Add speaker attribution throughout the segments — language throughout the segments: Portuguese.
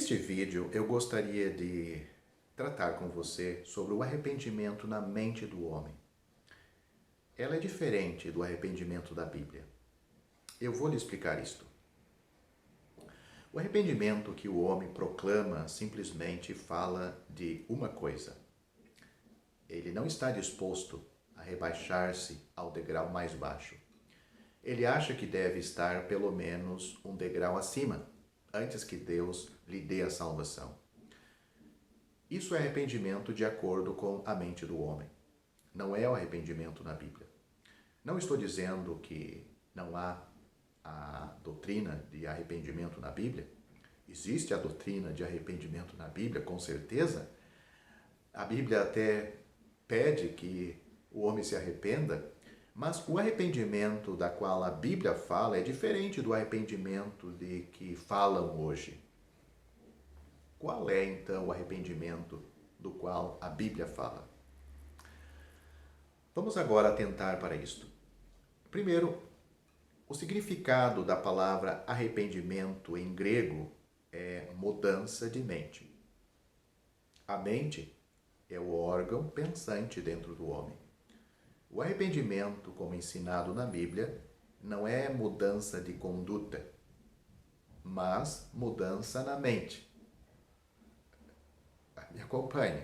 Speaker 1: Neste vídeo eu gostaria de tratar com você sobre o arrependimento na mente do homem. Ela é diferente do arrependimento da Bíblia. Eu vou lhe explicar isto. O arrependimento que o homem proclama simplesmente fala de uma coisa. Ele não está disposto a rebaixar-se ao degrau mais baixo. Ele acha que deve estar pelo menos um degrau acima, antes que Deus lhe dê a salvação. Isso é arrependimento de acordo com a mente do homem. Não é o arrependimento na Bíblia. Não estou dizendo que não há a doutrina de arrependimento na Bíblia. Existe a doutrina de arrependimento na Bíblia, com certeza. A Bíblia até pede que o homem se arrependa, mas o arrependimento da qual a Bíblia fala é diferente do arrependimento de que falam hoje. Qual é, então, o arrependimento do qual a Bíblia fala? Vamos agora atentar para isto. Primeiro, o significado da palavra arrependimento em grego é mudança de mente. A mente é o órgão pensante dentro do homem. O arrependimento, como ensinado na Bíblia, não é mudança de conduta, mas mudança na mente. Me acompanhe.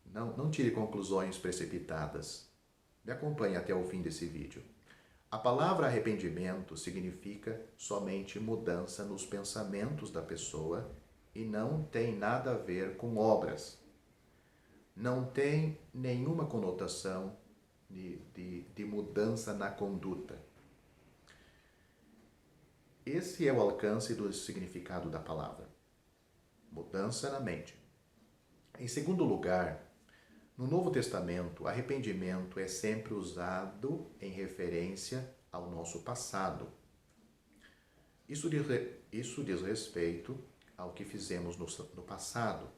Speaker 1: Não tire conclusões precipitadas. Me acompanhe até o fim desse vídeo. A palavra arrependimento significa somente mudança nos pensamentos da pessoa e não tem nada a ver com obras. Não tem nenhuma conotação de mudança na conduta. Esse é o alcance do significado da palavra. Mudança na mente. Em segundo lugar, no Novo Testamento, arrependimento é sempre usado em referência ao nosso passado. Isso diz respeito ao que fizemos no passado,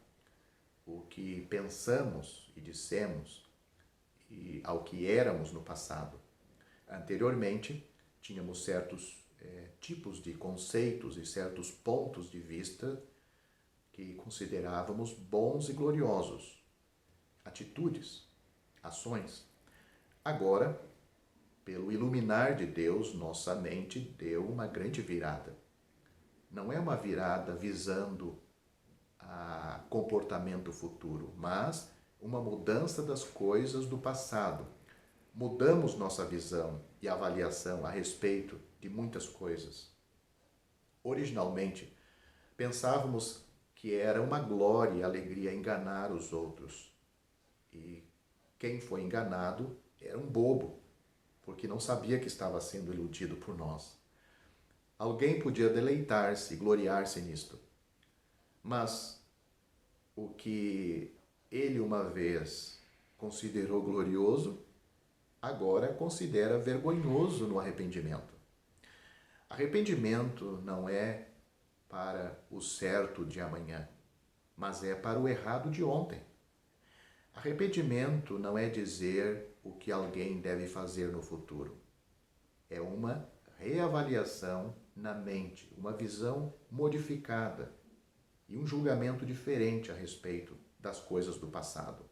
Speaker 1: o que pensamos e dissemos, e ao que éramos no passado. Anteriormente, tínhamos certos tipos de conceitos e certos pontos de vista que considerávamos bons e gloriosos, atitudes, ações. Agora, pelo iluminar de Deus, nossa mente deu uma grande virada. Não é uma virada visando a comportamento futuro, mas uma mudança das coisas do passado. Mudamos nossa visão e avaliação a respeito de muitas coisas. Originalmente, pensávamos que era uma glória e alegria enganar os outros. E quem foi enganado era um bobo, porque não sabia que estava sendo iludido por nós. Alguém podia deleitar-se, gloriar-se nisto. Mas o que ele uma vez considerou glorioso, agora considera vergonhoso no arrependimento. Arrependimento não é para o certo de amanhã, mas é para o errado de ontem. Arrependimento não é dizer o que alguém deve fazer no futuro. É uma reavaliação na mente, uma visão modificada e um julgamento diferente a respeito das coisas do passado.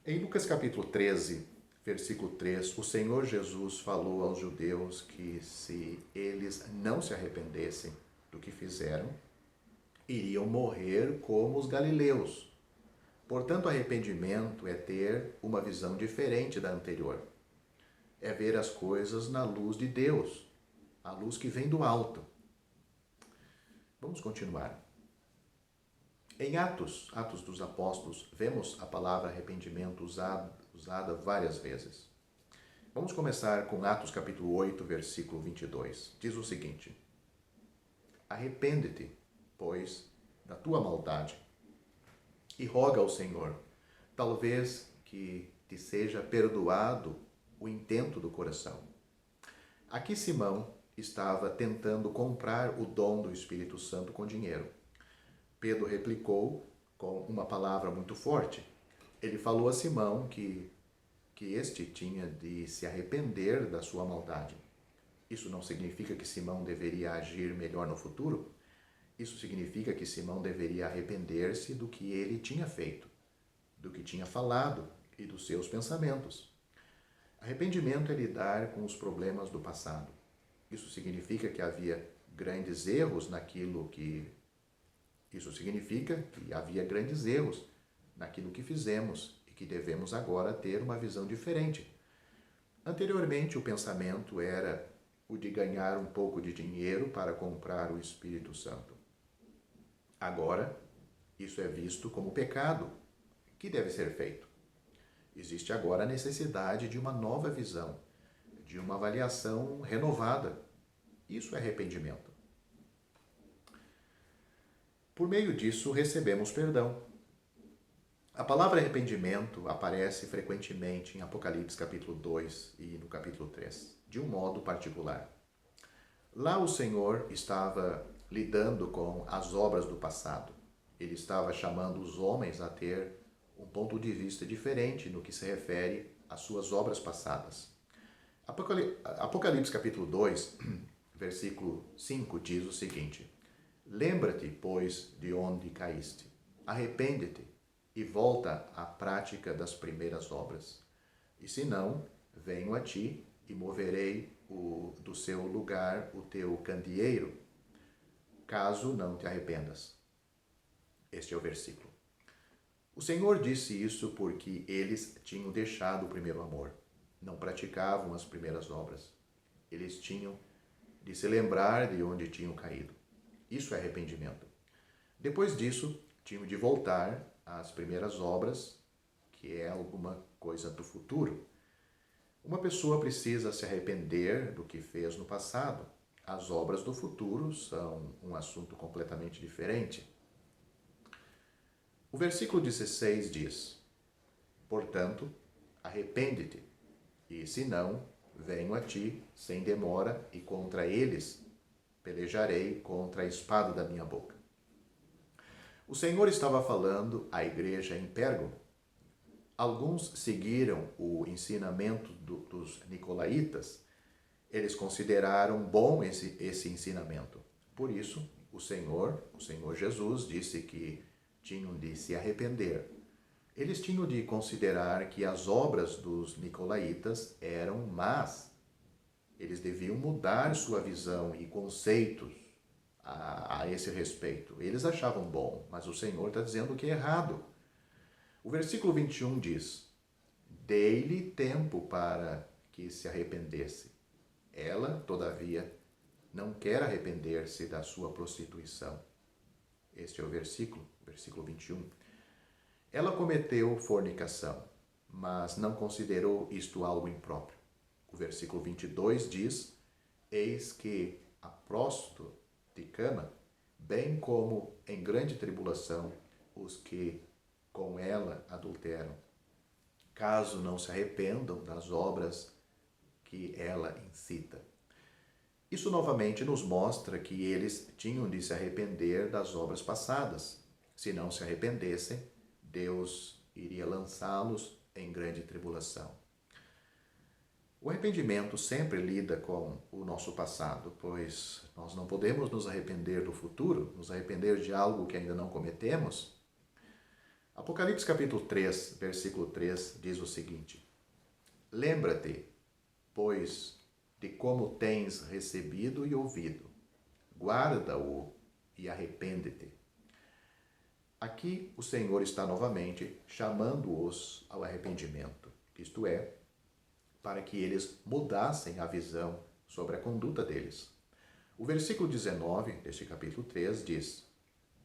Speaker 1: Em Lucas capítulo 13, versículo 3, o Senhor Jesus falou aos judeus que se eles não se arrependessem do que fizeram, iriam morrer como os galileus. Portanto, arrependimento é ter uma visão diferente da anterior. É ver as coisas na luz de Deus, a luz que vem do alto. Vamos continuar. Em Atos dos Apóstolos, vemos a palavra arrependimento usada várias vezes. Vamos começar com Atos capítulo 8, versículo 22. Diz o seguinte: Arrepende-te, pois, da tua maldade, e roga ao Senhor, talvez que te seja perdoado o intento do coração. Aqui Simão estava tentando comprar o dom do Espírito Santo com dinheiro. Pedro replicou com uma palavra muito forte. Ele falou a Simão que este tinha de se arrepender da sua maldade. Isso não significa que Simão deveria agir melhor no futuro? Isso significa que Simão deveria arrepender-se do que ele tinha feito, do que tinha falado e dos seus pensamentos. Arrependimento é lidar com os problemas do passado. Isso significa que havia grandes erros naquilo que fizemos e que devemos agora ter uma visão diferente. Anteriormente, o pensamento era o de ganhar um pouco de dinheiro para comprar o Espírito Santo. Agora, isso é visto como pecado, que deve ser feito. Existe agora a necessidade de uma nova visão, de uma avaliação renovada. Isso é arrependimento. Por meio disso, recebemos perdão. A palavra arrependimento aparece frequentemente em Apocalipse capítulo 2 e no capítulo 3, de um modo particular. Lá o Senhor estava lidando com as obras do passado. Ele estava chamando os homens a ter um ponto de vista diferente no que se refere às suas obras passadas. Apocalipse capítulo 2, versículo 5 diz o seguinte: Lembra-te, pois, de onde caíste. Arrepende-te e volta à prática das primeiras obras. E se não, venho a ti e moverei do seu lugar o teu candeeiro, caso não te arrependas. Este é o versículo. O Senhor disse isso porque eles tinham deixado o primeiro amor, não praticavam as primeiras obras. Eles tinham de se lembrar de onde tinham caído. Isso é arrependimento. Depois disso, tinham de voltar às primeiras obras, que é alguma coisa do futuro. Uma pessoa precisa se arrepender do que fez no passado. As obras do futuro são um assunto completamente diferente. O versículo 16 diz: Portanto, arrepende-te, e se não, venho a ti sem demora, e contra eles pelejarei contra a espada da minha boca. O Senhor estava falando à igreja em Pérgamo. Alguns seguiram o ensinamento dos nicolaítas. Eles consideraram bom esse ensinamento. Por isso, o Senhor Jesus, disse que tinham de se arrepender. Eles tinham de considerar que as obras dos nicolaítas eram más. Eles deviam mudar sua visão e conceitos a esse respeito. Eles achavam bom, mas o Senhor está dizendo que é errado. O versículo 21 diz: Dei-lhe tempo para que se arrependesse. Ela, todavia, não quer arrepender-se da sua prostituição. Este é o versículo 21. Ela cometeu fornicação, mas não considerou isto algo impróprio. O versículo 22 diz: Eis que a prostituicana, bem como em grande tribulação os que com ela adulteram, caso não se arrependam das obras que ela incita. Isso novamente nos mostra que eles tinham de se arrepender das obras passadas. Se não se arrependessem, Deus iria lançá-los em grande tribulação. O arrependimento sempre lida com o nosso passado, pois nós não podemos nos arrepender do futuro, nos arrepender de algo que ainda não cometemos. Apocalipse capítulo 3, versículo 3 diz o seguinte: Lembra-te, pois, de como tens recebido e ouvido. Guarda-o e arrepende-te. Aqui o Senhor está novamente chamando-os ao arrependimento, isto é, para que eles mudassem a visão sobre a conduta deles. O versículo 19 deste capítulo 3 diz: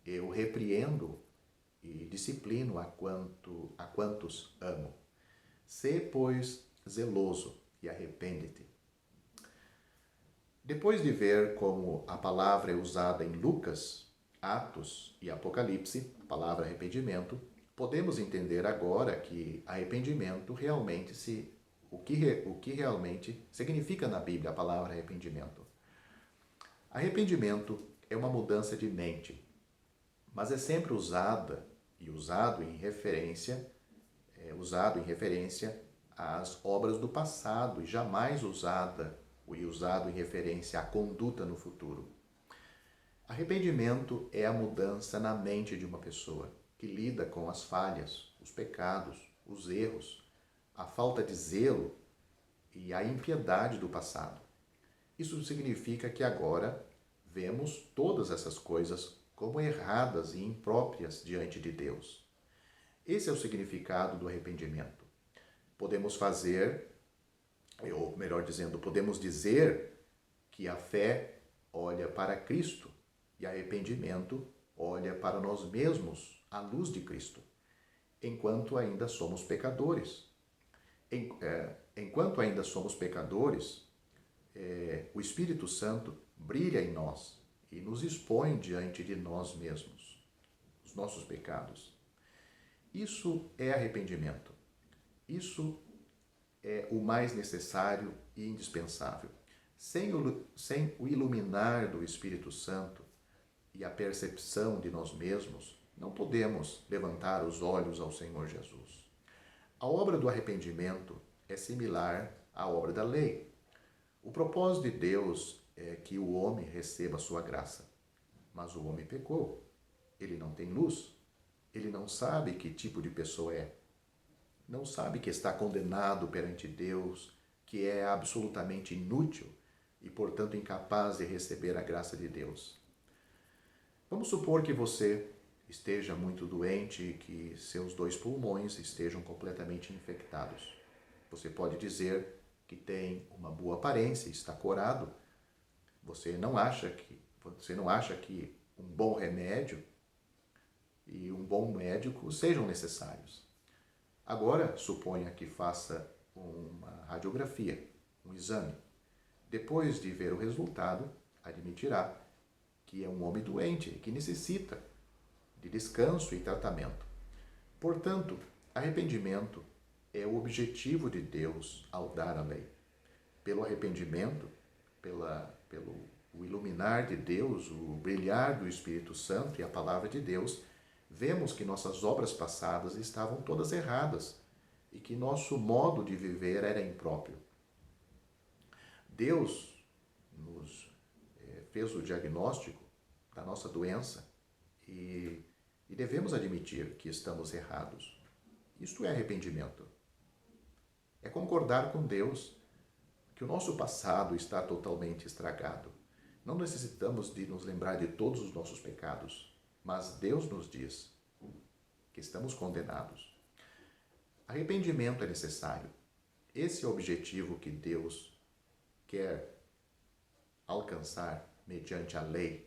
Speaker 1: Eu repreendo e disciplino a quantos amo. Sê, pois, zeloso e arrepende-te. Depois de ver como a palavra é usada em Lucas, Atos e Apocalipse, a palavra arrependimento, podemos entender agora que arrependimento realmente o que realmente significa na Bíblia a palavra arrependimento. Arrependimento é uma mudança de mente, mas é sempre usado em referência às obras do passado e jamais usado em referência à conduta no futuro. Arrependimento é a mudança na mente de uma pessoa que lida com as falhas, os pecados, os erros, a falta de zelo e a impiedade do passado. Isso significa que agora vemos todas essas coisas como erradas e impróprias diante de Deus. Esse é o significado do arrependimento. Podemos fazer, ou melhor dizendo, podemos dizer que a fé olha para Cristo e arrependimento olha para nós mesmos à luz de Cristo, enquanto ainda somos pecadores. Enquanto ainda somos pecadores, o Espírito Santo brilha em nós e nos expõe diante de nós mesmos, os nossos pecados. Isso é arrependimento. Isso é o mais necessário e indispensável. Sem o iluminar do Espírito Santo e a percepção de nós mesmos, não podemos levantar os olhos ao Senhor Jesus. A obra do arrependimento é similar à obra da lei. O propósito de Deus é que o homem receba a sua graça. Mas o homem pecou. Ele não tem luz. Ele não sabe que tipo de pessoa é. Não sabe que está condenado perante Deus, que é absolutamente inútil e, portanto, incapaz de receber a graça de Deus. Vamos supor que você esteja muito doente e que seus 2 pulmões estejam completamente infectados. Você pode dizer que tem uma boa aparência, está corado. Você não acha que um bom remédio e um bom médico sejam necessários. Agora, suponha que faça uma radiografia, um exame. Depois de ver o resultado, admitirá que é um homem doente, que necessita de descanso e tratamento. Portanto, arrependimento é o objetivo de Deus ao dar a lei. Pelo arrependimento, pelo iluminar de Deus, o brilhar do Espírito Santo e a palavra de Deus, vemos que nossas obras passadas estavam todas erradas e que nosso modo de viver era impróprio. Deus nos fez o diagnóstico da nossa doença e devemos admitir que estamos errados. Isto é arrependimento. É concordar com Deus que o nosso passado está totalmente estragado. Não necessitamos de nos lembrar de todos os nossos pecados, mas Deus nos diz que estamos condenados. Arrependimento é necessário. Esse é o objetivo que Deus quer alcançar mediante a lei.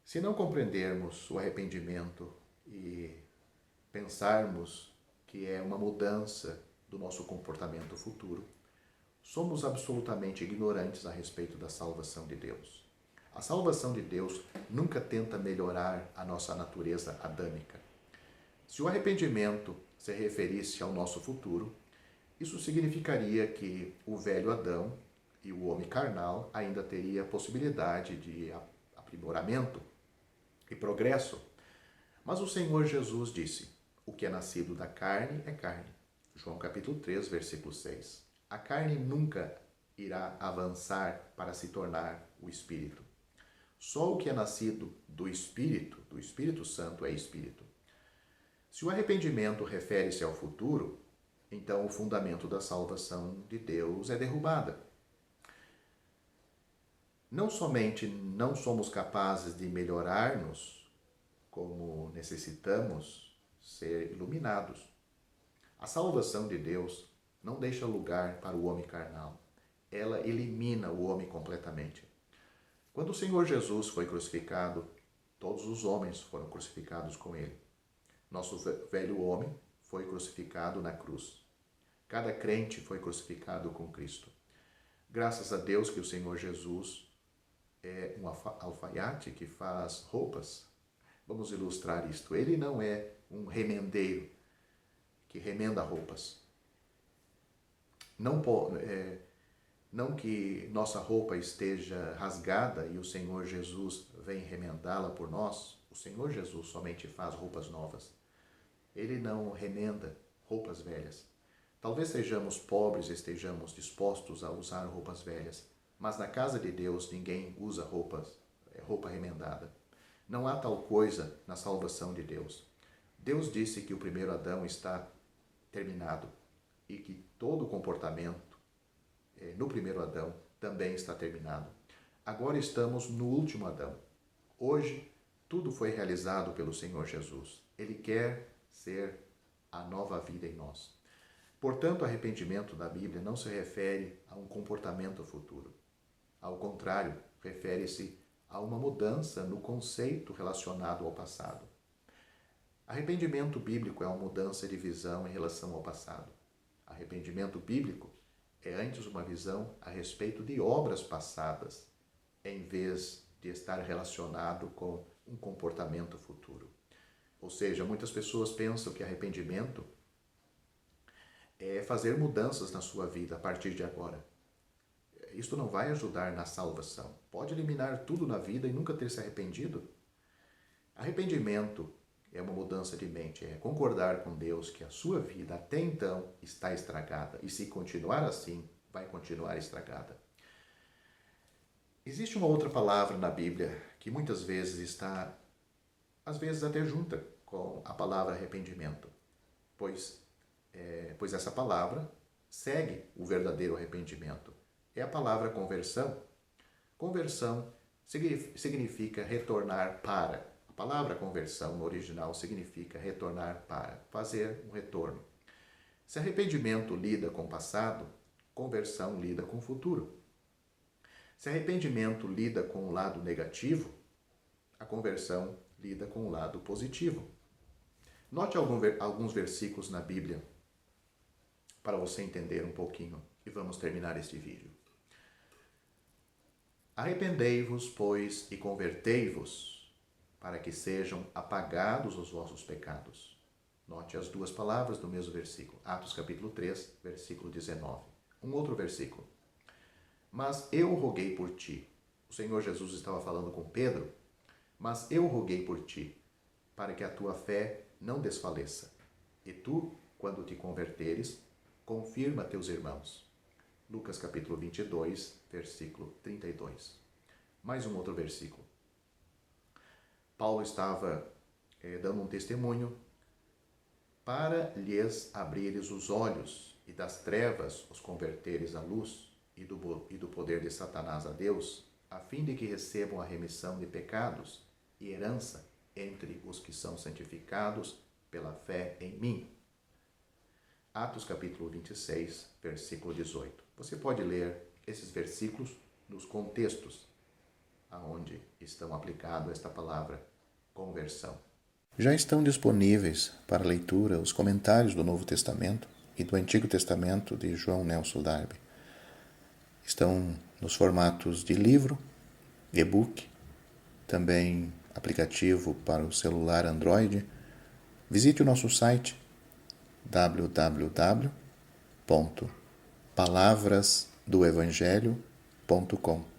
Speaker 1: Se não compreendermos o arrependimento e pensarmos que é uma mudança do nosso comportamento futuro, somos absolutamente ignorantes a respeito da salvação de Deus. A salvação de Deus nunca tenta melhorar a nossa natureza adâmica. Se o arrependimento se referisse ao nosso futuro, isso significaria que o velho Adão e o homem carnal ainda teria possibilidade de aprimoramento e progresso. Mas o Senhor Jesus disse: o que é nascido da carne é carne. João capítulo 3, versículo 6. A carne nunca irá avançar para se tornar o Espírito. Só o que é nascido do Espírito Santo é Espírito. Se o arrependimento refere-se ao futuro, então o fundamento da salvação de Deus é derrubada. Não somente não somos capazes de melhorar-nos, como necessitamos ser iluminados. A salvação de Deus não deixa lugar para o homem carnal. Ela elimina o homem completamente. Quando o Senhor Jesus foi crucificado, todos os homens foram crucificados com ele. Nosso velho homem foi crucificado na cruz. Cada crente foi crucificado com Cristo. Graças a Deus que o Senhor Jesus é um alfaiate que faz roupas. Vamos ilustrar isto. Ele não é um remendeiro que remenda roupas. Não que nossa roupa esteja rasgada e o Senhor Jesus vem remendá-la por nós. O Senhor Jesus somente faz roupas novas. Ele não remenda roupas velhas. Talvez sejamos pobres e estejamos dispostos a usar roupas velhas, Mas na casa de Deus ninguém usa roupa remendada. Não há tal coisa na salvação de Deus. Deus disse que o primeiro Adão está terminado e que todo o comportamento no primeiro Adão também está terminado. Agora estamos no último Adão. Hoje, tudo foi realizado pelo Senhor Jesus. Ele quer ser a nova vida em nós. Portanto, arrependimento na Bíblia não se refere a um comportamento futuro. Ao contrário, refere-se a uma mudança no conceito relacionado ao passado. Arrependimento bíblico é uma mudança de visão em relação ao passado. Arrependimento bíblico é antes uma visão a respeito de obras passadas, em vez de estar relacionado com um comportamento futuro. Ou seja, muitas pessoas pensam que arrependimento é fazer mudanças na sua vida a partir de agora. Isto não vai ajudar na salvação. Pode eliminar tudo na vida e nunca ter se arrependido? Arrependimento é uma mudança de mente, é concordar com Deus que a sua vida até então está estragada e se continuar assim, vai continuar estragada. Existe uma outra palavra na Bíblia que muitas vezes está, às vezes até junta com a palavra arrependimento, pois essa palavra segue o verdadeiro arrependimento. É a palavra conversão. Conversão significa retornar para. A palavra conversão no original significa retornar para, fazer um retorno. Se arrependimento lida com o passado, conversão lida com o futuro. Se arrependimento lida com o lado negativo, a conversão lida com o lado positivo. Note alguns versículos na Bíblia para você entender um pouquinho e vamos terminar este vídeo. Arrependei-vos, pois, e convertei-vos, para que sejam apagados os vossos pecados. Note as duas palavras do mesmo versículo. Atos capítulo 3, versículo 19. Um outro versículo. Mas eu roguei por ti. O Senhor Jesus estava falando com Pedro. Mas eu roguei por ti, para que a tua fé não desfaleça. E tu, quando te converteres, confirma teus irmãos. Lucas capítulo 22, versículo 32. Mais um outro versículo. Paulo estava dando um testemunho para lhes abrires os olhos e das trevas os converteres à luz e do poder de Satanás a Deus, a fim de que recebam a remissão de pecados e herança entre os que são santificados pela fé em mim. Atos capítulo 26, versículo 18. Você pode ler esses versículos nos contextos aonde estão aplicados esta palavra conversão. Já estão disponíveis para leitura os comentários do Novo Testamento e do Antigo Testamento de João Nelson Darby. Estão nos formatos de livro, e-book, também aplicativo para o celular Android. Visite o nosso site www.palavrasdoevangelho.com.